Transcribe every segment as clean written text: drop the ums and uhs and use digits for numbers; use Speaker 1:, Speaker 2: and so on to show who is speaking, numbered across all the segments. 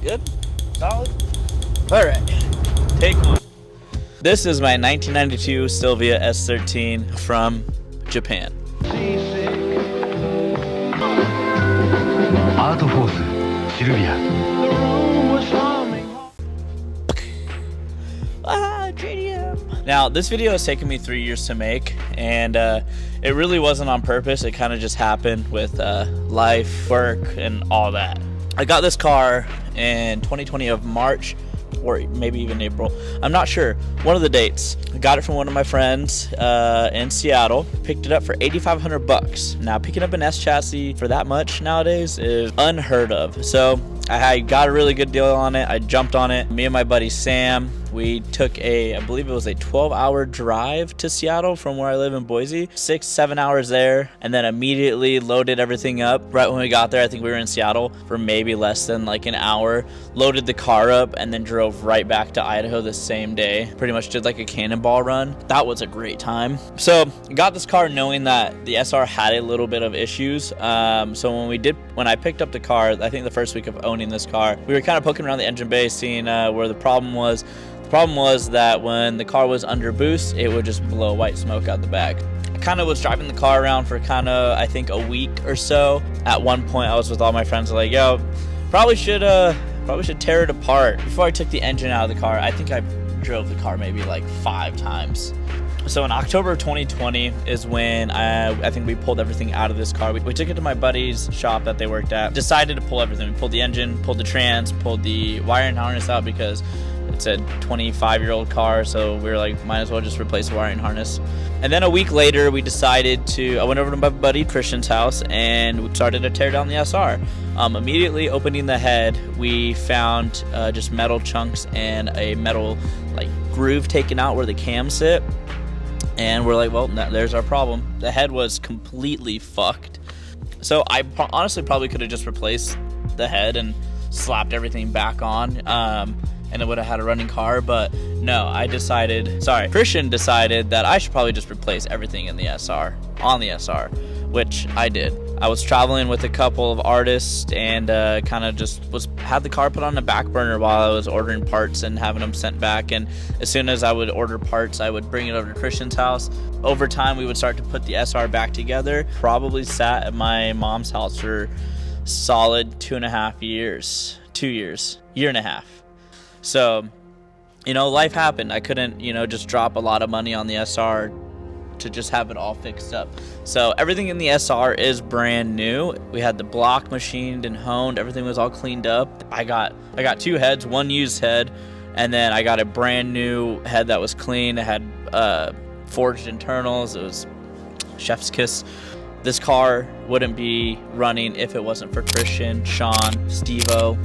Speaker 1: Good? Solid? Alright, take one. This is my 1992 Silvia S13 from Japan.
Speaker 2: Art Force, Silvia.
Speaker 1: JDM. Now, this video has taken me 3 years to make, and it really wasn't on purpose. It kind of just happened with life, work, and all that. I got this car in 2020 of March, or maybe even April. I'm not sure. One of the dates. I got it from one of my friends in Seattle. Picked it up for $8,500. Now, picking up an S chassis for that much nowadays is unheard of. So I got a really good deal on it. I jumped on it. Me and my buddy Sam, we took I believe it was a 12-hour drive to Seattle from where I live in Boise. 6-7 hours there, and then immediately loaded everything up. Right when we got there, I think we were in Seattle for maybe less than like an hour. Loaded the car up and then drove right back to Idaho the same day. Pretty much did like a cannonball run. That was a great time. So got this car knowing that the SR had a little bit of issues. So when I picked up the car, I think the first week of owning this car, we were kind of poking around the engine bay, seeing where the problem was. The problem was that when the car was under boost, it would just blow white smoke out the back. I kind of was driving the car around for I think a week or so. At one point, I was with all my friends like, yo, probably should tear it apart. Before I took the engine out of the car, I think I drove the car maybe like 5 times. So in October of 2020 is when I think we pulled everything out of this car. We took it to my buddy's shop that they worked at. Decided to pull everything. We pulled the engine, pulled the trans, pulled the wiring harness out because it's a 25-year-old car, so we were like, might as well just replace the wiring harness. And then a week later, we decided I went over to my buddy Christian's house and we started to tear down the SR. Immediately opening the head, we found just metal chunks and a metal like groove taken out where the cams sit. And we're like, well, there's our problem. The head was completely fucked. So I honestly probably could have just replaced the head and slapped everything back on. And it would have had a running car, but no, Christian decided that I should probably just replace everything on the SR, which I did. I was traveling with a couple of artists and kind of just had the car put on the back burner while I was ordering parts and having them sent back. And as soon as I would order parts, I would bring it over to Christian's house. Over time, we would start to put the SR back together. Probably sat at my mom's house for solid 2.5 years, 2 years, year and a half. So, life happened. I couldn't, just drop a lot of money on the SR to just have it all fixed up. So everything in the SR is brand new. We had the block machined and honed. Everything was all cleaned up. I got 2 heads, 1 used head, and then I got a brand new head that was clean. It had forged internals. It was chef's kiss. This car wouldn't be running if it wasn't for Christian, Sean, Steve-O.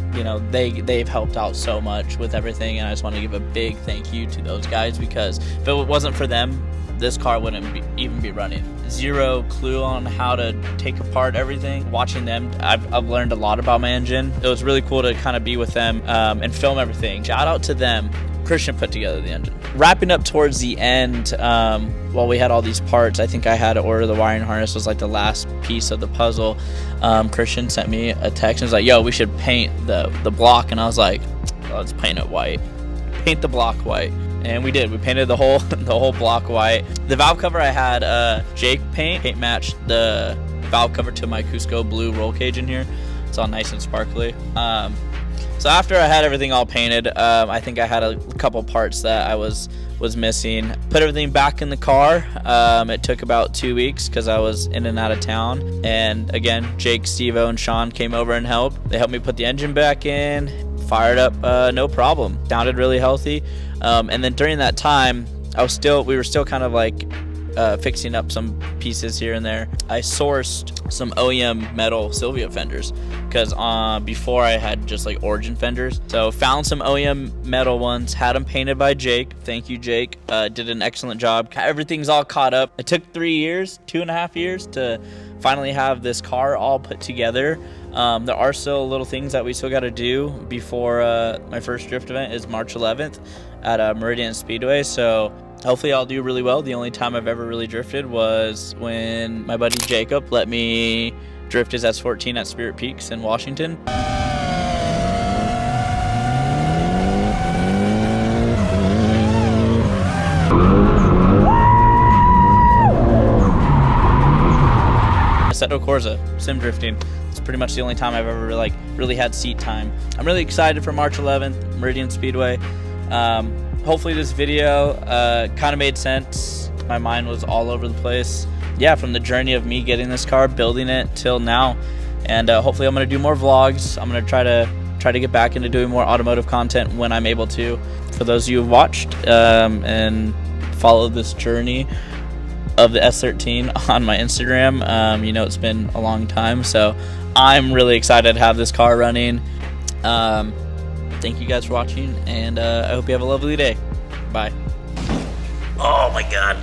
Speaker 1: They've helped out so much with everything, and I just want to give a big thank you to those guys, because if it wasn't for them, this car wouldn't even be running. Zero clue on how to take apart everything. Watching them, I've learned a lot about my engine. It was really cool to kind of be with them and film everything. Shout out to them. Christian put together the engine. Wrapping up towards the end, while we had all these parts, I think I had to order the wiring harness, was like the last piece of the puzzle. Christian sent me a text and was like, yo, we should paint the block. And I was like, let's paint it white. Paint the block white. And we did. We painted the whole block white. The valve cover I had Jake paint matched the valve cover to my Cusco blue roll cage in here. It's all nice and sparkly. So after I had everything all painted, I think I had a couple parts that I was missing. Put everything back in the car. It took about 2 weeks because I was in and out of town. And again, Jake, Steve-O, and Sean came over and helped. They helped me put the engine back in, fired up, no problem. Sounded really healthy. And then during that time, we were still kind of like fixing up some pieces here and there. I sourced some OEM metal Silvia fenders because before I had just like origin fenders. So found some OEM metal ones, had them painted by Jake. Thank you, Jake. Did an excellent job. Everything's all caught up. It took 3 years, 2.5 years to finally have this car all put together. There are still little things that we still got to do before my first drift event is March 11th at Meridian Speedway. So hopefully I'll do really well. The only time I've ever really drifted was when my buddy Jacob let me drift his S14 at Spirit Peaks in Washington. Assetto Corsa, sim drifting. It's pretty much the only time I've ever really had seat time. I'm really excited for March 11th, Meridian Speedway. Hopefully this video kind of made sense. My mind was all over the place. Yeah, from the journey of me getting this car, building it till now, and hopefully I'm gonna do more vlogs. I'm gonna try to get back into doing more automotive content when I'm able to. For those of you who've watched and followed this journey of the S13 on my Instagram, you know it's been a long time, so I'm really excited to have this car running. Thank you guys for watching, and I hope you have a lovely day. Bye. Oh my god.